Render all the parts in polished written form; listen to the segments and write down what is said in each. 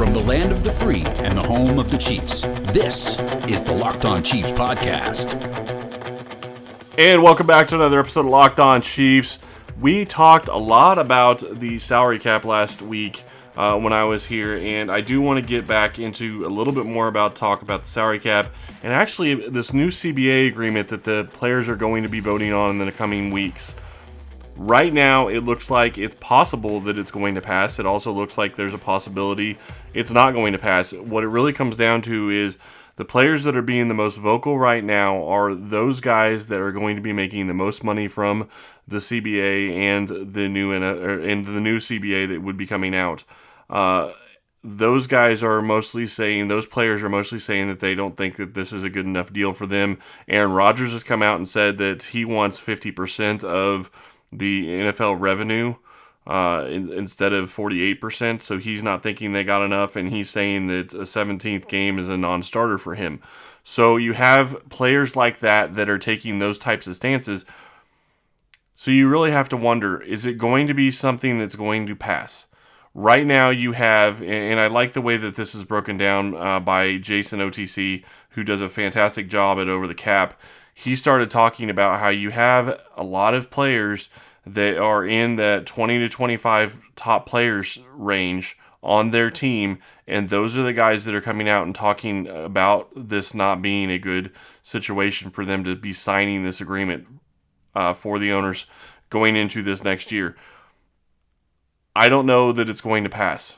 From the land of the free and the home of the Chiefs, this is the Locked On Chiefs podcast. And welcome back to another episode of Locked On Chiefs. We talked a lot about the salary cap last week when I was here, and I do want to get back into a little bit more talk about the salary cap and actually this new CBA agreement that the players are going to be voting on in the coming weeks. Right now, it looks like it's possible that it's going to pass. It also looks like there's a possibility it's not going to pass. What it really comes down to is the players that are being the most vocal right now are those guys that are going to be making the most money from the CBA and the new CBA that would be coming out. Those guys are mostly saying, those players are mostly saying that they don't think that this is a good enough deal for them. Aaron Rodgers has come out and said that he wants 50% of the NFL revenue instead of 48%, so he's not thinking they got enough, and he's saying that a 17th game is a non-starter for him. So you have players like that are taking those types of stances. So you really have to wonder, is it going to be something that's going to pass? Right now you have, and I like the way that this is broken down by Jason OTC, who does a fantastic job at Over the Cap. He started talking about how you have a lot of players that are in the 20 to 25 top players range on their team, and those are the guys that are coming out and talking about this not being a good situation for them to be signing this agreement for the owners going into this next year. I don't know that it's going to pass.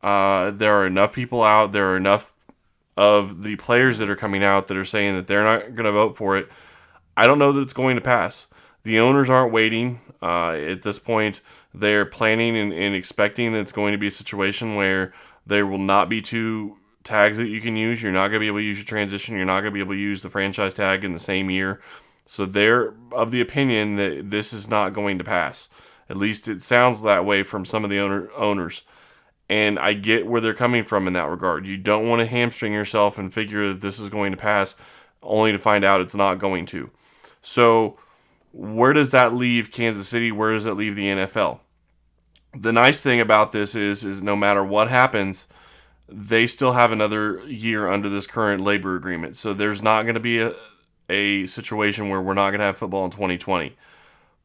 There are enough people out, there are enough of the players that are coming out that are saying that they're not going to vote for it. I don't know that it's going to pass. The owners aren't waiting. At this point, they're planning and expecting that it's going to be a situation where there will not be two tags that you can use. You're not going to be able to use your transition. You're not going to be able to use the franchise tag in the same year. So they're of the opinion that this is not going to pass. At least it sounds that way from some of the owners. And I get where they're coming from in that regard. You don't want to hamstring yourself and figure that this is going to pass only to find out it's not going to. So where does that leave Kansas City? Where does it leave the NFL? The nice thing about this is no matter what happens, they still have another year under this current labor agreement. So there's not going to be a situation where we're not going to have football in 2020.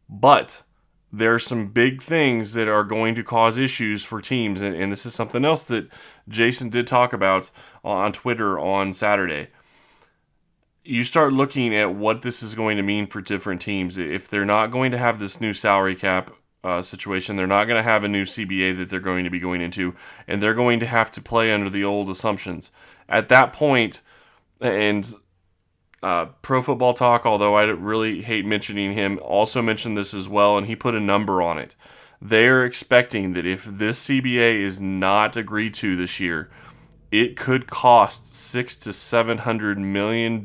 But there are some big things that are going to cause issues for teams. And this is something else that Jason did talk about on Twitter on Saturday. You start looking at what this is going to mean for different teams. If they're not going to have this new salary cap situation, they're not going to have a new CBA that they're going to be going into, and they're going to have to play under the old assumptions. At that point, and Pro Football Talk, although I really hate mentioning him, also mentioned this as well, and he put a number on it. They're expecting that if this CBA is not agreed to this year, it could cost $600 to $700 million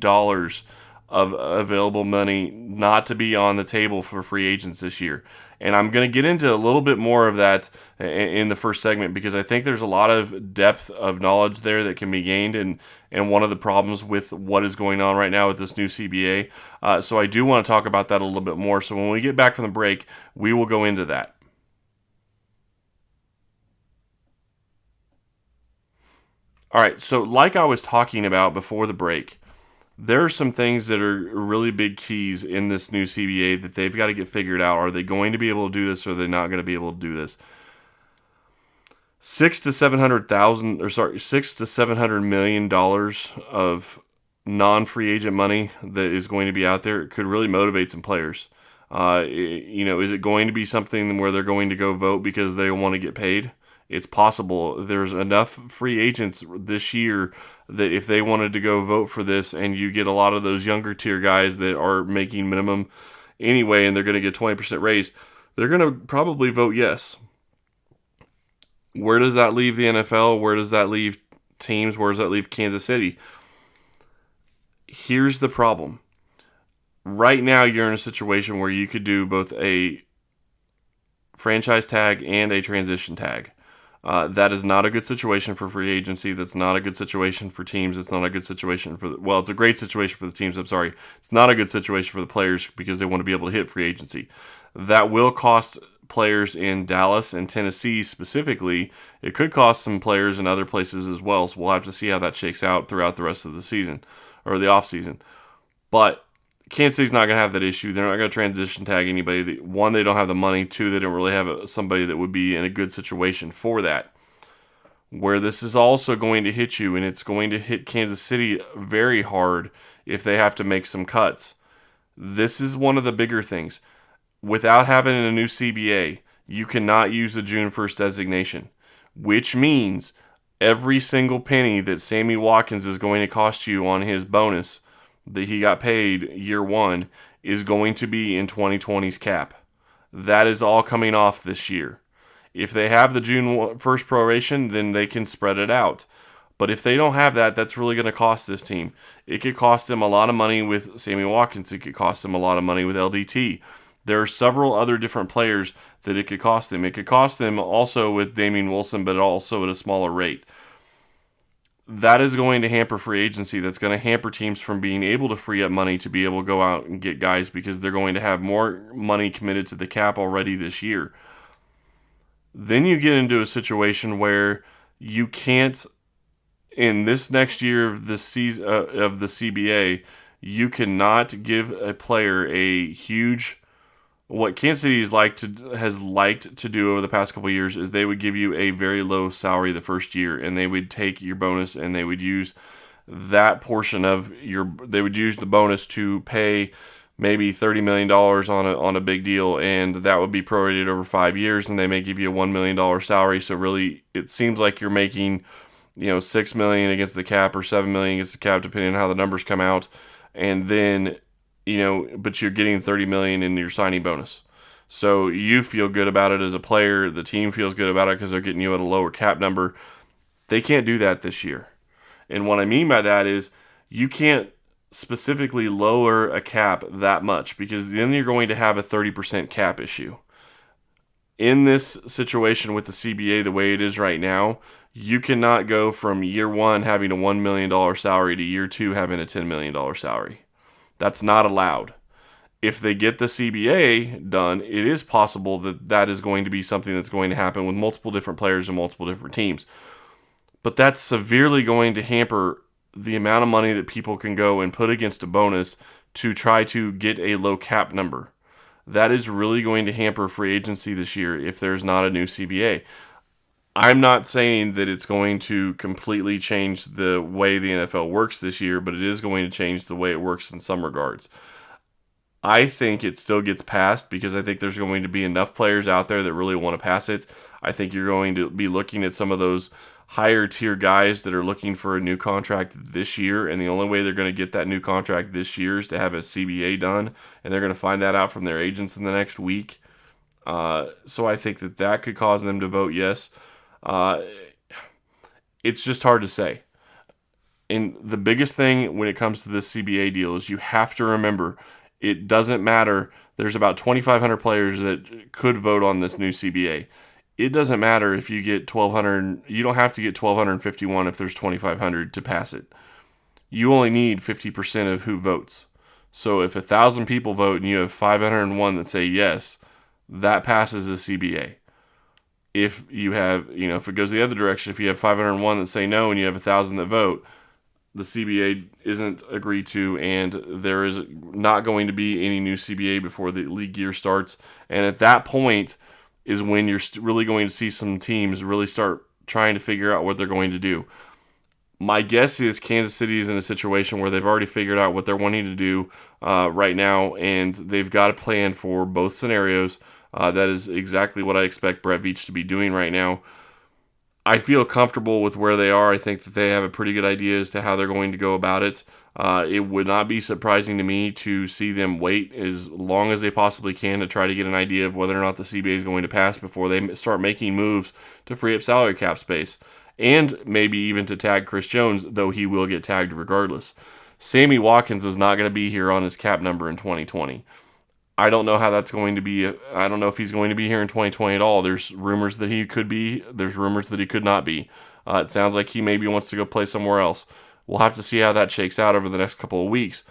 of available money not to be on the table for free agents this year. And I'm going to get into a little bit more of that in the first segment because I think there's a lot of depth of knowledge there that can be gained and one of the problems with what is going on right now with this new CBA. So I do want to talk about that a little bit more. So when we get back from the break, we will go into that. All right, so like I was talking about before the break, there are some things that are really big keys in this new CBA that they've got to get figured out. Are they going to be able to do this, or are they not going to be able to do this? $600 to $700 million of non-free agent money that is going to be out there could really motivate some players. Is it going to be something where they're going to go vote because they want to get paid? It's possible. There's enough free agents this year that if they wanted to go vote for this, and you get a lot of those younger tier guys that are making minimum anyway and they're going to get 20% raise, they're going to probably vote yes. Where does that leave the NFL? Where does that leave teams? Where does that leave Kansas City? Here's the problem. Right now you're in a situation where you could do both a franchise tag and a transition tag. That is not a good situation for free agency. That's not a good situation for teams. It's not a good situation for it's a great situation for the teams. I'm sorry. It's not a good situation for the players because they want to be able to hit free agency. That will cost players in Dallas and Tennessee specifically. It could cost some players in other places as well, so we'll have to see how that shakes out throughout the rest of the season, or the offseason. But Kansas City's not going to have that issue. They're not going to transition tag anybody. One, they don't have the money. Two, they don't really have somebody that would be in a good situation for that. Where this is also going to hit you, and it's going to hit Kansas City very hard if they have to make some cuts. This is one of the bigger things. Without having a new CBA, you cannot use the June 1st designation, which means every single penny that Sammy Watkins is going to cost you on his bonus that he got paid year one is going to be in 2020's cap. That is all coming off this year. If they have the June 1st proration, then they can spread it out. But if they don't have that, that's really going to cost this team. It could cost them a lot of money with Sammy Watkins. It could cost them a lot of money with LDT. There are several other different players that it could cost them. It could cost them also with Damian Wilson, but also at a smaller rate. That is going to hamper free agency. That's going to hamper teams from being able to free up money to be able to go out and get guys because they're going to have more money committed to the cap already this year. Then you get into a situation where you can't, in this next year of the season of the CBA, you cannot give a player a huge. What Kansas City has liked to do over the past couple of years is they would give you a very low salary the first year, and they would take your bonus and they would use that portion of they would use the bonus to pay maybe $30 million on a big deal, and that would be prorated over 5 years, and they may give you a $1 million salary. So really, it seems like you're making, $6 million against the cap or $7 million against the cap, depending on how the numbers come out, and then but you're getting $30 million in your signing bonus. So you feel good about it as a player. The team feels good about it because they're getting you at a lower cap number. They can't do that this year. And what I mean by that is you can't specifically lower a cap that much because then you're going to have a 30% cap issue. In this situation with the CBA the way it is right now, you cannot go from year one having a $1 million salary to year two having a $10 million salary. That's not allowed. If they get the CBA done, it is possible that that is going to be something that's going to happen with multiple different players and multiple different teams. But that's severely going to hamper the amount of money that people can go and put against a bonus to try to get a low cap number. That is really going to hamper free agency this year if there's not a new CBA. I'm not saying that it's going to completely change the way the NFL works this year, but it is going to change the way it works in some regards. I think it still gets passed because I think there's going to be enough players out there that really want to pass it. I think you're going to be looking at some of those higher tier guys that are looking for a new contract this year, and the only way they're going to get that new contract this year is to have a CBA done, and they're going to find that out from their agents in the next week. So I think that could cause them to vote yes. It's just hard to say. And the biggest thing when it comes to this CBA deal is you have to remember it doesn't matter. There's about 2,500 players that could vote on this new CBA. It doesn't matter if you get 1,200. You don't have to get 1,251 if there's 2,500 to pass it. You only need 50% of who votes. So if 1,000 people vote and you have 501 that say yes, that passes the CBA. If you have, if it goes the other direction, if you have 501 that say no and you have 1,000 that vote, the CBA isn't agreed to, and there is not going to be any new CBA before the league year starts. And at that point is when you're really going to see some teams really start trying to figure out what they're going to do. My guess is Kansas City is in a situation where they've already figured out what they're wanting to do right now, and they've got a plan for both scenarios. That is exactly what I expect Brett Veach to be doing right now. I feel comfortable with where they are. I think that they have a pretty good idea as to how they're going to go about it. It would not be surprising to me to see them wait as long as they possibly can to try to get an idea of whether or not the CBA is going to pass before they start making moves to free up salary cap space. And maybe even to tag Chris Jones, though he will get tagged regardless. Sammy Watkins is not going to be here on his cap number in 2020. I don't know how that's going to be. I don't know if he's going to be here in 2020 at all. There's rumors that he could be. There's rumors that he could not be. It sounds like he maybe wants to go play somewhere else. We'll have to see how that shakes out over the next couple of weeks.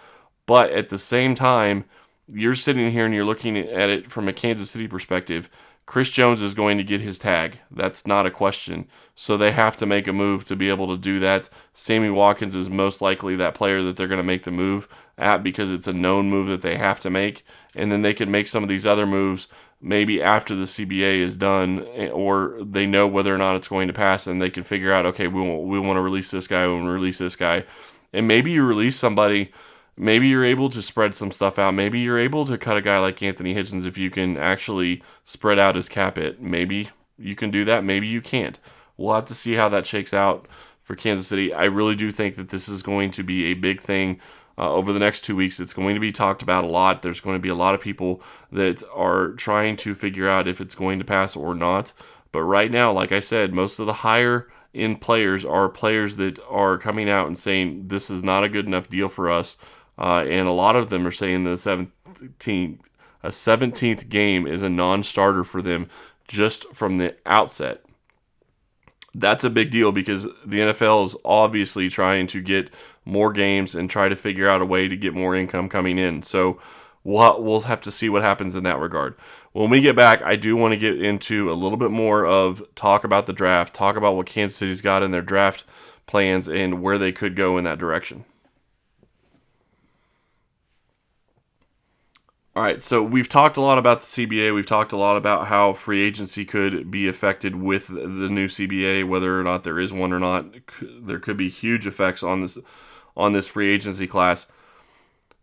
But at the same time, you're sitting here and you're looking at it from a Kansas City perspective. Chris Jones is going to get his tag. That's not a question. So they have to make a move to be able to do that. Sammy Watkins is most likely that player that they're going to make the move at because it's a known move that they have to make. And then they can make some of these other moves maybe after the CBA is done, or they know whether or not it's going to pass, and they can figure out, okay, we want to release this guy, we want to release this guy. And maybe you release somebody. Maybe you're able to spread some stuff out. Maybe you're able to cut a guy like Anthony Hitchens if you can actually spread out his cap hit. Maybe you can do that. Maybe you can't. We'll have to see how that shakes out for Kansas City. I really do think that this is going to be a big thing over the next 2 weeks. It's going to be talked about a lot. There's going to be a lot of people that are trying to figure out if it's going to pass or not. But right now, like I said, most of the higher end players are players that are coming out and saying this is not a good enough deal for us. And a lot of them are saying the 17th game is a non-starter for them just from the outset. That's a big deal because the NFL is obviously trying to get more games and try to figure out a way to get more income coming in. So we'll have to see what happens in that regard. When we get back, I do want to get into a little bit more of talk about the draft, talk about what Kansas City's got in their draft plans and where they could go in that direction. All right, so we've talked a lot about the CBA. We've talked a lot about how free agency could be affected with the new CBA, whether or not there is one or not. There could be huge effects on this free agency class.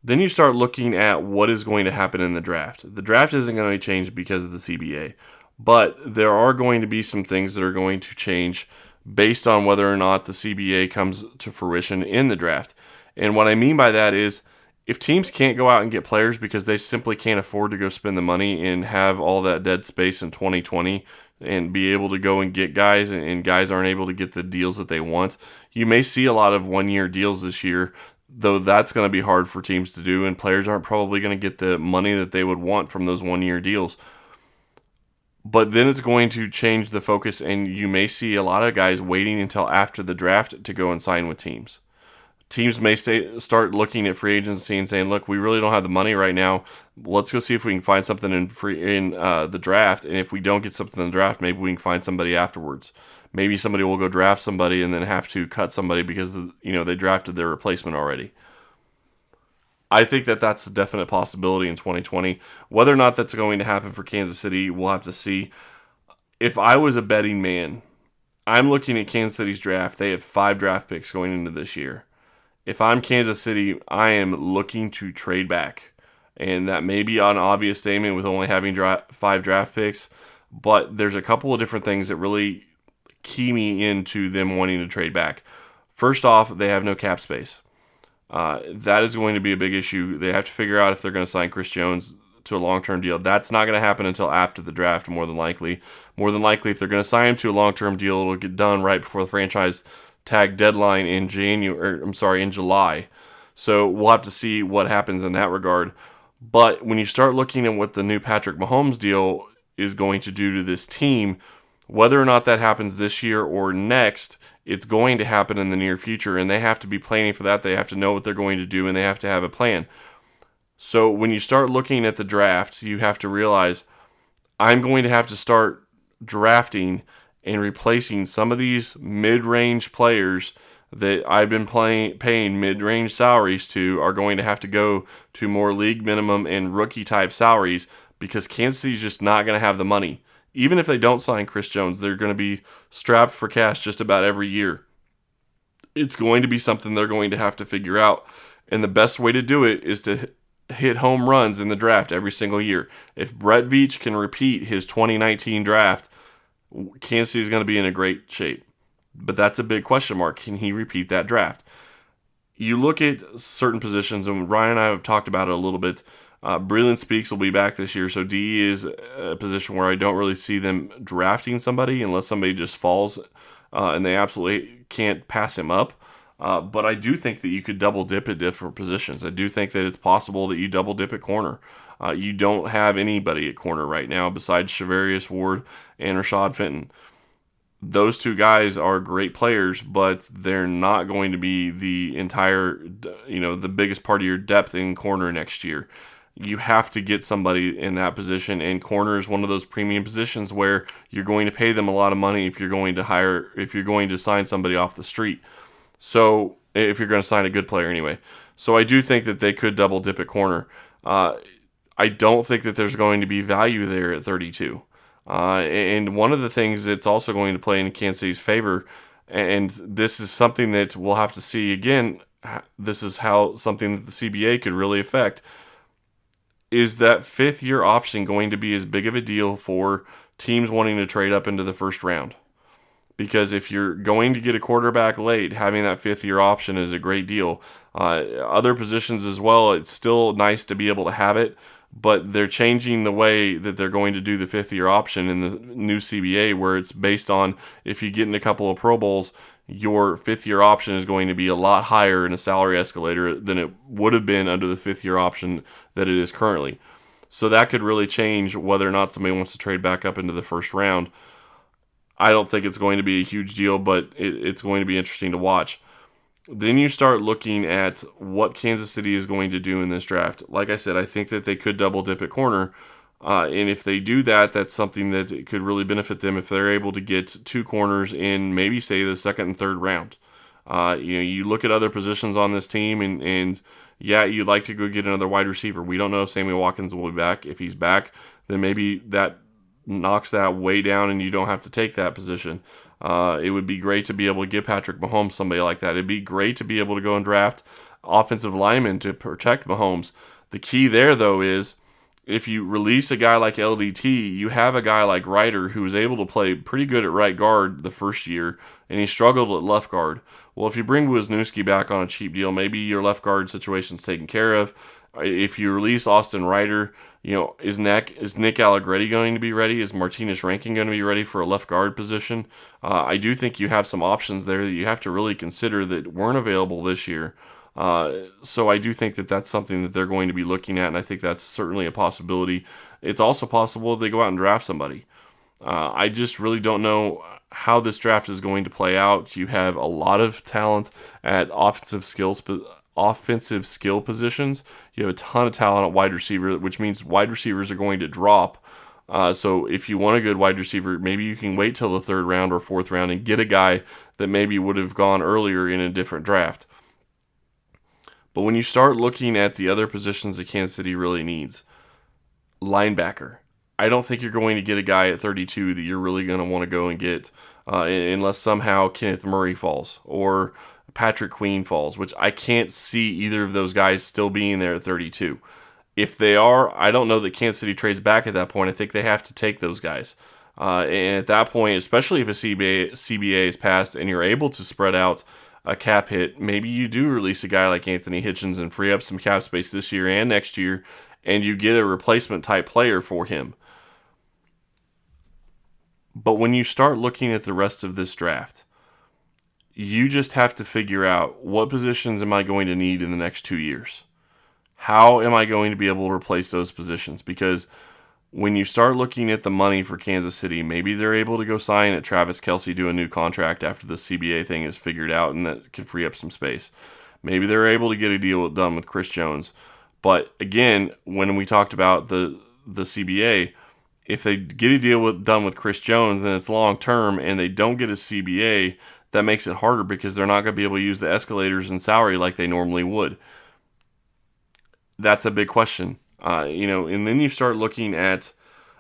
Then you start looking at what is going to happen in the draft. The draft isn't going to change because of the CBA, but there are going to be some things that are going to change based on whether or not the CBA comes to fruition in the draft. And what I mean by that is, if teams can't go out and get players because they simply can't afford to go spend the money and have all that dead space in 2020 and be able to go and get guys, and guys aren't able to get the deals that they want, you may see a lot of one-year deals this year, though that's going to be hard for teams to do, and players aren't probably going to get the money that they would want from those one-year deals. But then it's going to change the focus, and you may see a lot of guys waiting until after the draft to go and sign with teams. Teams may start looking at free agency and saying, look, we really don't have the money right now. Let's go see if we can find something in the draft. And if we don't get something in the draft, maybe we can find somebody afterwards. Maybe somebody will go draft somebody and then have to cut somebody because they drafted their replacement already. I think that that's a definite possibility in 2020. Whether or not that's going to happen for Kansas City, we'll have to see. If I was a betting man, I'm looking at Kansas City's draft. They have 5 draft picks going into this year. If I'm Kansas City, I am looking to trade back. And that may be an obvious statement with only having 5 draft picks, but there's a couple of different things that really key me into them wanting to trade back. First off, they have no cap space. That is going to be a big issue. They have to figure out if they're going to sign Chris Jones to a long-term deal. That's not going to happen until after the draft, more than likely. More than likely, if they're going to sign him to a long-term deal, it'll get done right before the franchise tag deadline in July. So we'll have to see what happens in that regard. But when you start looking at what the new Patrick Mahomes deal is going to do to this team, whether or not that happens this year or next, it's going to happen in the near future, and they have to be planning for that. They have to know what they're going to do, and they have to have a plan. So when you start looking at the draft, you have to realize I'm going to have to start drafting and replacing some of these mid-range players that I've been paying mid-range salaries to are going to have to go to more league minimum and rookie-type salaries because Kansas City's just not going to have the money. Even if they don't sign Chris Jones, they're going to be strapped for cash just about every year. It's going to be something they're going to have to figure out, and the best way to do it is to hit home runs in the draft every single year. If Brett Veach can repeat his 2019 draft, Kansas City is going to be in a great shape. But that's a big question mark. Can he repeat that draft? You look at certain positions, and Ryan and I have talked about it a little bit. Breland Speaks will be back this year, so DE is a position where I don't really see them drafting somebody unless somebody just falls and they absolutely can't pass him up. But I do think that you could double dip at different positions. I do think that it's possible that you double dip at corner. You don't have anybody at corner right now besides Shavarius Ward and Rashad Fenton. Those 2 guys are great players, but they're not going to be the entire, the biggest part of your depth in corner next year. you have to get somebody in that position. And corner is one of those premium positions where you're going to pay them a lot of money if you're going to sign somebody off the street. So if you're going to sign a good player anyway. So I do think that they could double dip at corner. I don't think that there's going to be value there at 32. And one of the things that's also going to play in Kansas City's favor, and this is something that we'll have to see again, this is how something that the CBA could really affect, is that 5th-year option going to be as big of a deal for teams wanting to trade up into the first round? Because if you're going to get a quarterback late, having that 5th-year option is a great deal. Other positions as well, it's still nice to be able to have it, but they're changing the way that they're going to do the 5th-year option in the new CBA, where it's based on if you get in a couple of Pro Bowls, your 5th-year option is going to be a lot higher in a salary escalator than it would have been under the 5th-year option that it is currently. So that could really change whether or not somebody wants to trade back up into the first round. I don't think it's going to be a huge deal, but it's going to be interesting to watch. Then you start looking at what Kansas City is going to do in this draft. Like I said, I think that they could double dip at corner. And if they do that, that's something that could really benefit them if they're able to get 2 corners in maybe, say, the 2nd and 3rd round. You look at other positions on this team, and yeah, you'd like to go get another wide receiver. We don't know if Sammy Watkins will be back. If he's back, then maybe that knocks that way down and you don't have to take that position. It would be great to be able to give Patrick Mahomes somebody like that. It'd be great to be able to go and draft offensive linemen to protect Mahomes. The key there, though, is if you release a guy like LDT, you have a guy like Ryder who was able to play pretty good at right guard the first year, and he struggled at left guard. Well, if you bring Wisniewski back on a cheap deal, maybe your left guard situation's taken care of. If you release Austin Ryder, is Nick Allegretti going to be ready? Is Martinez Rankin going to be ready for a left guard position? I do think you have some options there that you have to really consider that weren't available this year. So I do think that that's something that they're going to be looking at, and I think that's certainly a possibility. It's also possible they go out and draft somebody. I just really don't know how this draft is going to play out. You have a lot of talent at offensive skill positions. You have a ton of talent at wide receiver, which means wide receivers are going to drop. So if you want a good wide receiver, maybe you can wait till the 3rd round or 4th round and get a guy that maybe would have gone earlier in a different draft. But when you start looking at the other positions that Kansas City really needs, linebacker, I don't think you're going to get a guy at 32 that you're really going to want to go and get unless somehow Kenneth Murray falls or Patrick Queen falls, which I can't see either of those guys still being there at 32. If they are, I don't know that Kansas City trades back at that point. I think they have to take those guys. And at that point, especially if a CBA is passed and you're able to spread out a cap hit, maybe you do release a guy like Anthony Hitchens and free up some cap space this year and next year, and you get a replacement type player for him. But when you start looking at the rest of this draft, you just have to figure out what positions am I going to need in the next 2 years? How am I going to be able to replace those positions? Because when you start looking at the money for Kansas City, maybe they're able to go sign at Travis Kelce, do a new contract after the CBA thing is figured out, and that can free up some space. Maybe they're able to get a deal done with Chris Jones. But again, when we talked about the CBA, if they get a deal done with Chris Jones, then it's long term, and they don't get a CBA, that makes it harder because they're not going to be able to use the escalators in salary like they normally would. That's a big question. And then you start looking at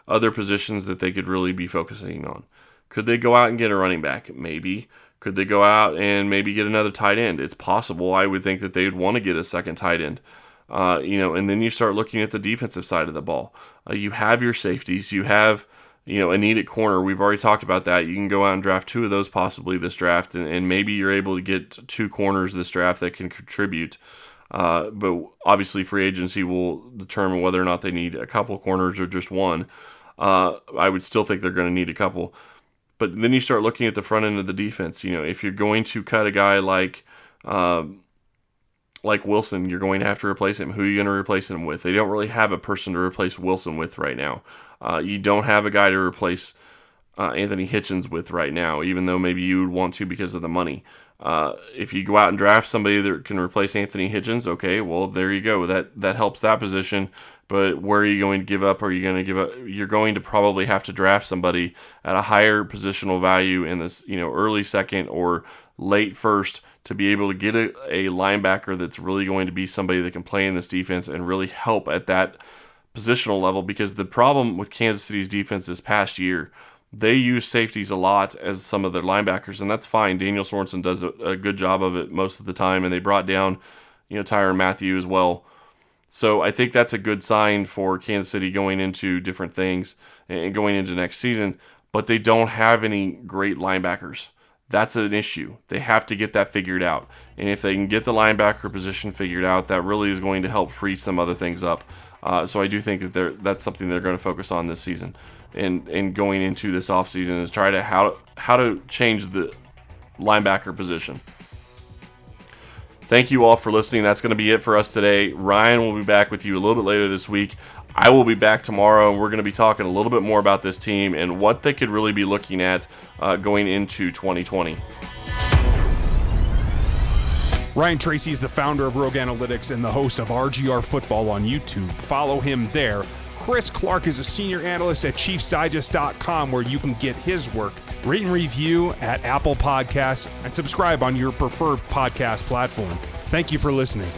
other positions that they could really be focusing on. Could they go out and get a running back? Maybe. Could they go out and maybe get another tight end? It's possible. I would think that they would want to get a second tight end. And then you start looking at the defensive side of the ball. You have your safeties. You have, a need at corner. We've already talked about that. You can go out and draft 2 of those possibly this draft, and maybe you're able to get 2 corners this draft that can contribute. But obviously free agency will determine whether or not they need a couple corners or just one. I would still think they're going to need a couple. But then you start looking at the front end of the defense. If you're going to cut a guy like Wilson, you're going to have to replace him. Who are you going to replace him with? They don't really have a person to replace Wilson with right now. You don't have a guy to replace Anthony Hitchens with right now, even though maybe you would want to because of the money. If you go out and draft somebody that can replace Anthony Hitchens, okay, well, there you go. That helps that position. But where are you going to give up? Are you going to give up? You're going to probably have to draft somebody at a higher positional value in this, early second or late first to be able to get a linebacker that's really going to be somebody that can play in this defense and really help at that positional level. Because the problem with Kansas City's defense this past year, they use safeties a lot as some of their linebackers, and that's fine. Daniel Sorensen does a good job of it most of the time, and they brought down, Tyrann Mathieu as well. So I think that's a good sign for Kansas City going into different things and going into next season, but they don't have any great linebackers. That's an issue. They have to get that figured out. And if they can get the linebacker position figured out, that really is going to help free some other things up. So I do think that that's something they're going to focus on this season. And going into this offseason is try to how to change the linebacker position. Thank you all for listening. That's going to be it for us today. Ryan will be back with you a little bit later this week. I will be back tomorrow, and we're going to be talking a little bit more about this team and what they could really be looking at going into 2020. Ryan Tracy is the founder of Rogue Analytics and the host of RGR Football on YouTube. Follow him there. Chris Clark is a senior analyst at ChiefsDigest.com, where you can get his work. Rate and review at Apple Podcasts and subscribe on your preferred podcast platform. Thank you for listening.